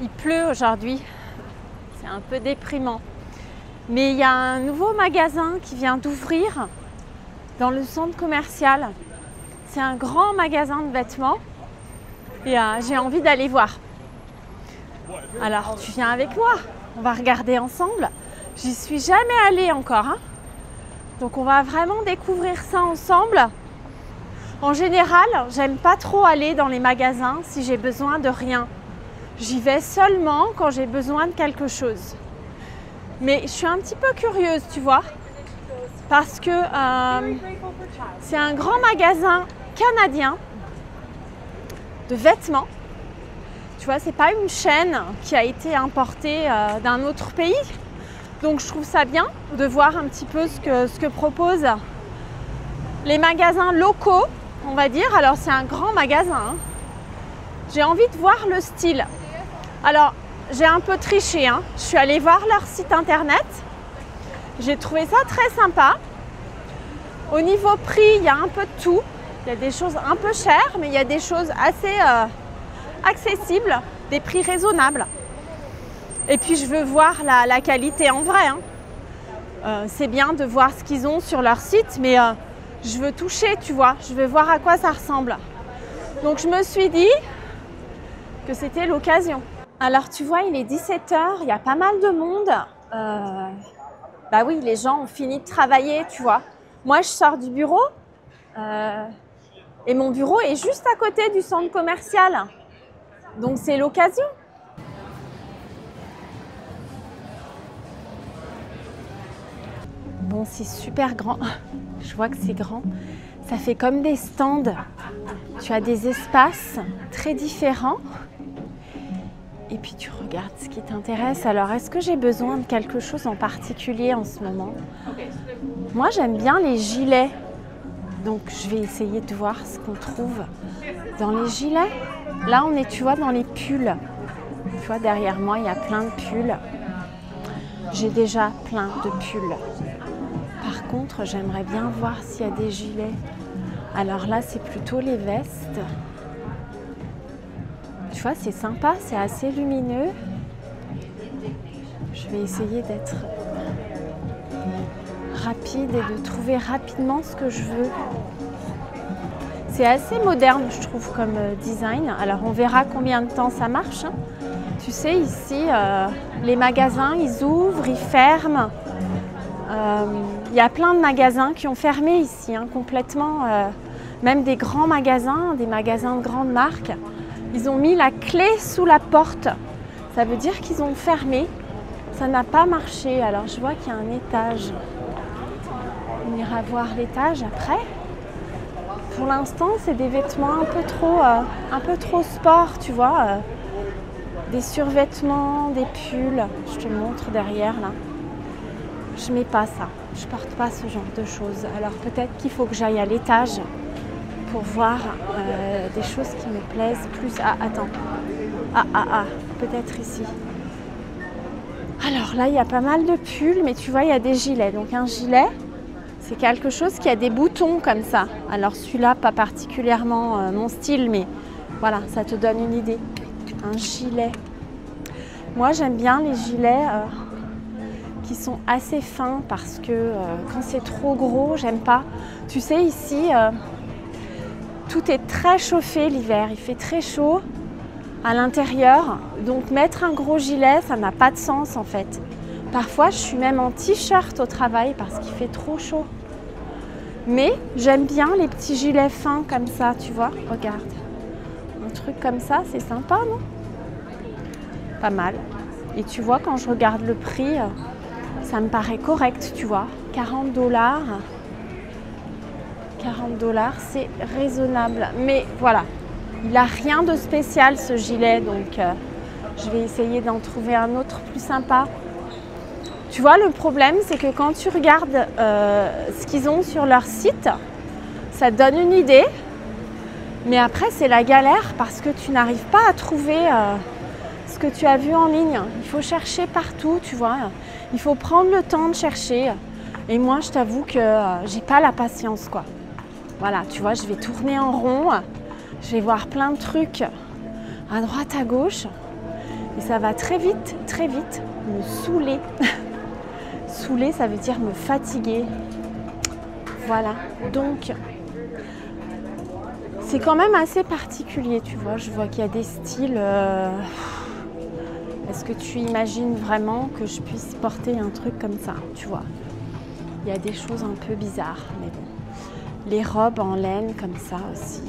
Il pleut aujourd'hui, c'est un peu déprimant. Mais il y a un nouveau magasin qui vient d'ouvrir dans le centre commercial. C'est un grand magasin de vêtements et j'ai envie d'aller voir. Alors tu viens avec moi, on va regarder ensemble. J'y suis jamais allée encore, hein. Donc on va vraiment découvrir ça ensemble. En général, j'aime pas trop aller dans les magasins si j'ai besoin de rien. J'y vais seulement quand j'ai besoin de quelque chose. Mais je suis un petit peu curieuse, tu vois, parce que c'est un grand magasin canadien de vêtements. Tu vois, c'est pas une chaîne qui a été importée d'un autre pays. Donc je trouve ça bien de voir un petit peu ce que proposent les magasins locaux, on va dire. Alors c'est un grand magasin, hein. J'ai envie de voir le style. Alors j'ai un peu triché, hein. Je suis allée voir leur site internet. J'ai trouvé ça très sympa. Au niveau prix, il y a un peu de tout. Il y a des choses un peu chères, mais il y a des choses assez accessibles, des prix raisonnables. Et puis je veux voir la qualité en vrai, hein. C'est bien de voir ce qu'ils ont sur leur site, mais je veux toucher, tu vois. Je veux voir à quoi ça ressemble. Donc je me suis dit que c'était l'occasion. Alors tu vois, il est 17 h, il y a pas mal de monde. Bah oui, les gens ont fini de travailler, tu vois. Moi, je sors du bureau et mon bureau est juste à côté du centre commercial. Donc c'est l'occasion. Bon, c'est super grand. Je vois que c'est grand. Ça fait comme des stands. Tu as des espaces très différents. Et puis tu regardes ce qui t'intéresse. Alors, est-ce que j'ai besoin de quelque chose en particulier en ce moment? Moi, j'aime bien les gilets. Donc, je vais essayer de voir ce qu'on trouve dans les gilets. Là, on est, tu vois, dans les pulls. Tu vois, derrière moi, il y a plein de pulls. J'ai déjà plein de pulls. Par contre, j'aimerais bien voir s'il y a des gilets. Alors là, c'est plutôt les vestes. Tu vois, c'est sympa, c'est assez lumineux. Je vais essayer d'être rapide et de trouver rapidement ce que je veux. C'est assez moderne, je trouve, comme design. Alors, on verra combien de temps ça marche, hein. Tu sais, ici, les magasins, ils ouvrent, ils ferment. Il y a plein de magasins qui ont fermé ici, hein, complètement. Même des grands magasins, des magasins de grandes marques. Ils ont mis la clé sous la porte. Ça veut dire qu'ils ont fermé. Ça n'a pas marché. Alors, je vois qu'il y a un étage. On ira voir l'étage après. Pour l'instant, c'est des vêtements un peu trop sport, tu vois. Des survêtements, des pulls. Je te montre derrière, là. Je mets pas ça. Je porte pas ce genre de choses. Alors, peut-être qu'il faut que j'aille à l'étage pour voir des choses qui me plaisent plus. Ah, attends. Peut-être ici. Alors là, il y a pas mal de pulls, mais tu vois, il y a des gilets. Donc un gilet, c'est quelque chose qui a des boutons comme ça. Alors celui-là, pas particulièrement mon style, mais voilà, ça te donne une idée. Un gilet. Moi, j'aime bien les gilets qui sont assez fins parce que quand c'est trop gros, j'aime pas. Tu sais, ici, tout est très chauffé l'hiver. Il fait très chaud à l'intérieur. Donc mettre un gros gilet, ça n'a pas de sens en fait. Parfois, je suis même en t-shirt au travail parce qu'il fait trop chaud. Mais j'aime bien les petits gilets fins comme ça, tu vois. Regarde. Un truc comme ça, c'est sympa, non? Pas mal. Et tu vois, quand je regarde le prix, ça me paraît correct, tu vois. 40 $. 40 $, c'est raisonnable. Mais voilà, il n'a rien de spécial ce gilet, donc je vais essayer d'en trouver un autre plus sympa. Tu vois, le problème, c'est que quand tu regardes ce qu'ils ont sur leur site, ça te donne une idée. Mais après, c'est la galère parce que tu n'arrives pas à trouver ce que tu as vu en ligne. Il faut chercher partout, tu vois. Il faut prendre le temps de chercher. Et moi, je t'avoue que j'ai pas la patience, quoi. Voilà, tu vois, je vais tourner en rond. Je vais voir plein de trucs à droite, à gauche. Et ça va très vite, me saouler. Saouler, ça veut dire me fatiguer. Voilà, donc c'est quand même assez particulier, tu vois. Je vois qu'il y a des styles. Est-ce que tu imagines vraiment que je puisse porter un truc comme ça, tu vois? Il y a des choses un peu bizarres, mais bon. Les robes en laine comme ça aussi,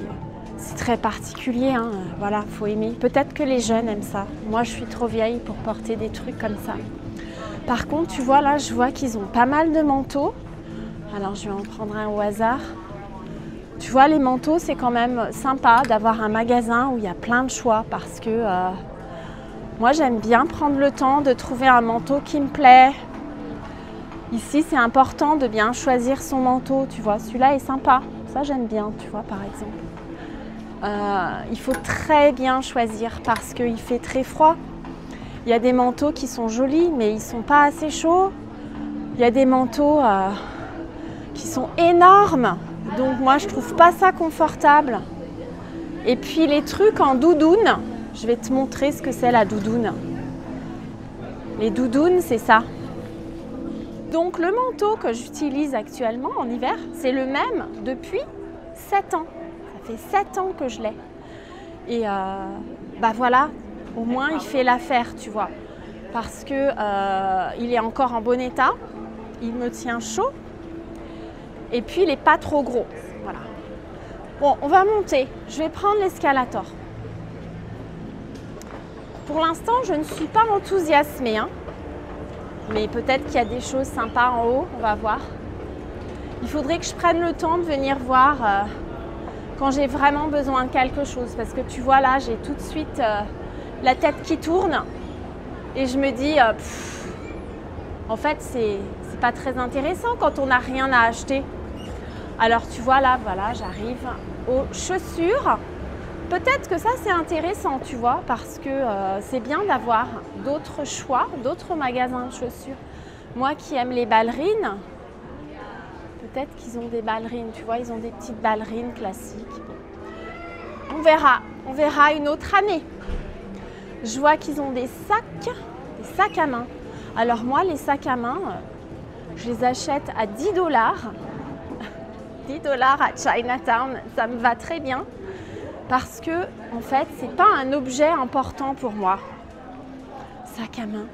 c'est très particulier, hein. Voilà, faut aimer. Peut-être que les jeunes aiment ça. Moi, je suis trop vieille pour porter des trucs comme ça. Par contre, tu vois, là, je vois qu'ils ont pas mal de manteaux. Alors, je vais en prendre un au hasard. Tu vois, les manteaux, c'est quand même sympa d'avoir un magasin où il y a plein de choix parce que moi, j'aime bien prendre le temps de trouver un manteau qui me plaît. Ici, c'est important de bien choisir son manteau, tu vois. Celui-là est sympa. Ça, j'aime bien, tu vois, par exemple. Il faut très bien choisir parce qu'il fait très froid. Il y a des manteaux qui sont jolis, mais ils ne sont pas assez chauds. Il y a des manteaux qui sont énormes. Donc, moi, je ne trouve pas ça confortable. Et puis, les trucs en doudoune, je vais te montrer ce que c'est la doudoune. Les doudounes, c'est ça. Donc le manteau que j'utilise actuellement en hiver, c'est le même depuis 7 ans. Ça fait 7 ans que je l'ai. Et bah voilà, au moins il fait l'affaire, tu vois. Parce que il est encore en bon état, il me tient chaud. Et puis il n'est pas trop gros. Voilà. Bon, on va monter. Je vais prendre l'escalator. Pour l'instant, je ne suis pas enthousiasmée, hein. Mais peut-être qu'il y a des choses sympas en haut, on va voir. Il faudrait que je prenne le temps de venir voir quand j'ai vraiment besoin de quelque chose. Parce que tu vois là, j'ai tout de suite la tête qui tourne. Et je me dis, en fait, c'est pas très intéressant quand on n'a rien à acheter. Alors tu vois là, voilà, j'arrive aux chaussures. Peut-être que ça c'est intéressant, tu vois, parce que c'est bien d'avoir d'autres choix, d'autres magasins de chaussures. Moi qui aime les ballerines, peut-être qu'ils ont des ballerines, tu vois, ils ont des petites ballerines classiques. On verra une autre année. Je vois qu'ils ont des sacs à main. Alors moi, les sacs à main, je les achète à 10 $. 10 $ à Chinatown, ça me va très bien. Parce que, en fait, c'est pas un objet important pour moi. Sac à main.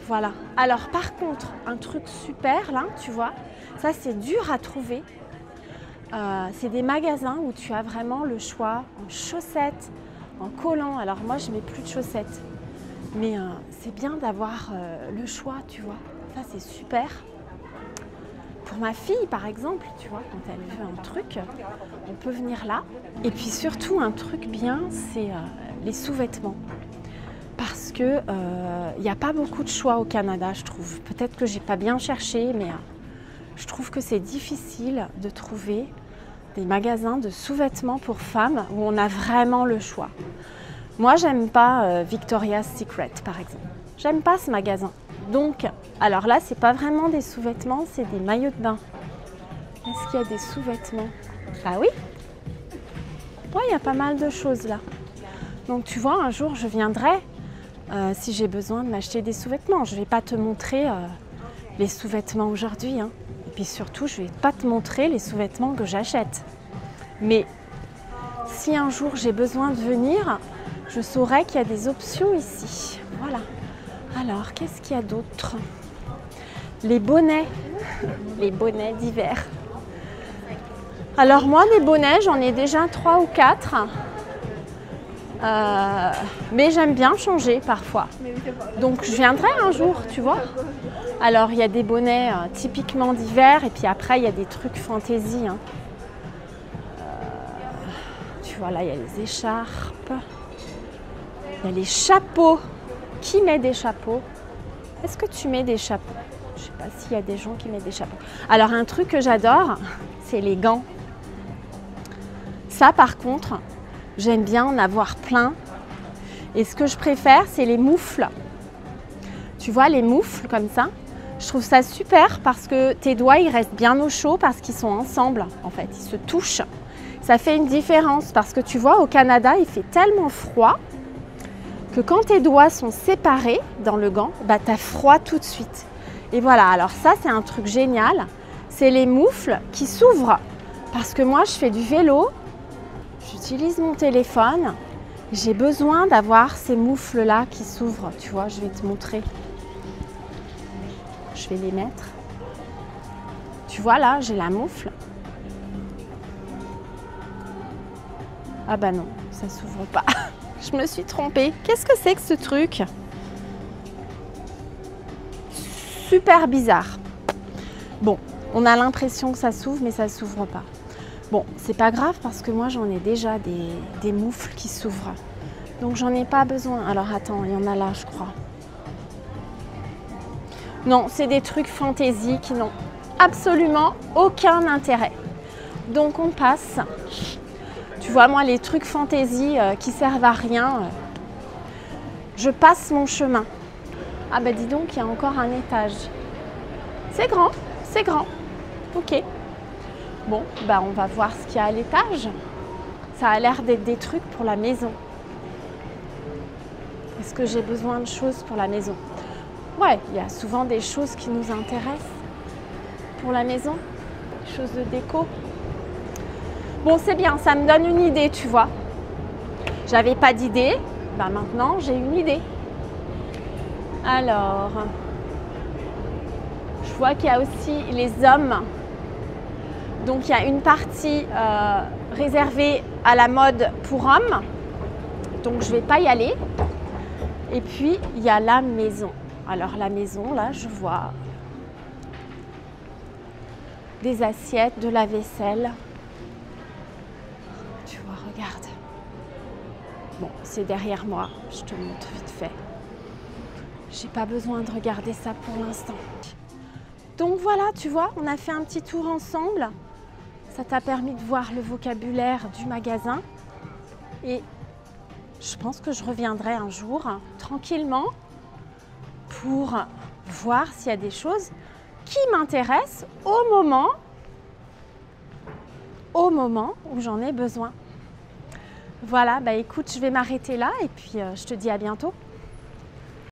Voilà. Alors, par contre, un truc super, là, tu vois, ça, c'est dur à trouver. C'est des magasins où tu as vraiment le choix en chaussettes, en collants. Alors, moi, je mets plus de chaussettes. Mais c'est bien d'avoir le choix, tu vois. Ça, c'est super. Pour ma fille, par exemple, tu vois, quand elle veut un truc, on peut venir là. Et puis surtout, un truc bien, c'est les sous-vêtements. Parce que il n'y a pas beaucoup de choix au Canada, je trouve. Peut-être que j'ai pas bien cherché, mais je trouve que c'est difficile de trouver des magasins de sous-vêtements pour femmes où on a vraiment le choix. Moi, j'aime pas Victoria's Secret, par exemple. J'aime pas ce magasin. Donc, alors là, c'est pas vraiment des sous-vêtements, c'est des maillots de bain. Est-ce qu'il y a des sous-vêtements? Ah oui? Ouais, il y a pas mal de choses là. Donc, tu vois, un jour, je viendrai si j'ai besoin de m'acheter des sous-vêtements. Je vais pas te montrer les sous-vêtements aujourd'hui, hein. Et puis surtout, je vais pas te montrer les sous-vêtements que j'achète. Mais si un jour j'ai besoin de venir, je saurai qu'il y a des options ici. Voilà. Alors, qu'est-ce qu'il y a d'autre? Les bonnets d'hiver. Alors moi, des bonnets, j'en ai déjà 3 ou 4. Mais j'aime bien changer parfois. Donc, je viendrai un jour, tu vois. Alors, il y a des bonnets typiquement d'hiver et puis après, il y a des trucs fantaisie, hein. Tu vois, là, il y a les écharpes. Il y a les chapeaux. Qui met des chapeaux? Est-ce que tu mets des chapeaux? Je ne sais pas s'il y a des gens qui mettent des chapeaux. Alors, un truc que j'adore, c'est les gants. Ça, par contre, j'aime bien en avoir plein. Et ce que je préfère, c'est les moufles. Tu vois, les moufles comme ça, je trouve ça super parce que tes doigts, ils restent bien au chaud parce qu'ils sont ensemble, en fait. Ils se touchent. Ça fait une différence parce que tu vois, au Canada, il fait tellement froid que quand tes doigts sont séparés dans le gant, bah, tu as froid tout de suite. Et voilà, alors ça c'est un truc génial, c'est les moufles qui s'ouvrent. Parce que moi je fais du vélo, j'utilise mon téléphone, j'ai besoin d'avoir ces moufles-là qui s'ouvrent. Tu vois, je vais te montrer. Je vais les mettre. Tu vois là, j'ai la moufle. Ah bah non, ça s'ouvre pas. Je me suis trompée. Qu'est-ce que c'est que ce truc? Super bizarre. Bon, on a l'impression que ça s'ouvre, mais ça s'ouvre pas. Bon, c'est pas grave parce que moi j'en ai déjà des moufles qui s'ouvrent. Donc j'en ai pas besoin. Alors attends, il y en a là, je crois. Non, c'est des trucs fantaisie qui n'ont absolument aucun intérêt. Donc on passe. Tu vois, moi les trucs fantaisie qui servent à rien, je passe mon chemin. Ah bah dis donc, il y a encore un étage. C'est grand, c'est grand. Ok. Bon, bah on va voir ce qu'il y a à l'étage. Ça a l'air d'être des trucs pour la maison. Est-ce que j'ai besoin de choses pour la maison? Ouais, il y a souvent des choses qui nous intéressent pour la maison. Des choses de déco. Bon, c'est bien, ça me donne une idée, tu vois. J'avais pas d'idée, bah maintenant j'ai une idée. Alors, je vois qu'il y a aussi les hommes. Donc il y a une partie réservée à la mode pour hommes. Donc je ne vais pas y aller. Et puis il y a la maison. Alors la maison, là je vois des assiettes, de la vaisselle. Tu vois, regarde. Bon, c'est derrière moi, je te montre vite fait. J'ai pas besoin de regarder ça pour l'instant. Donc voilà, tu vois, on a fait un petit tour ensemble. Ça t'a permis de voir le vocabulaire du magasin. Et je pense que je reviendrai un jour, tranquillement, pour voir s'il y a des choses qui m'intéressent au moment où j'en ai besoin. Voilà, bah écoute, je vais m'arrêter là et puis je te dis à bientôt.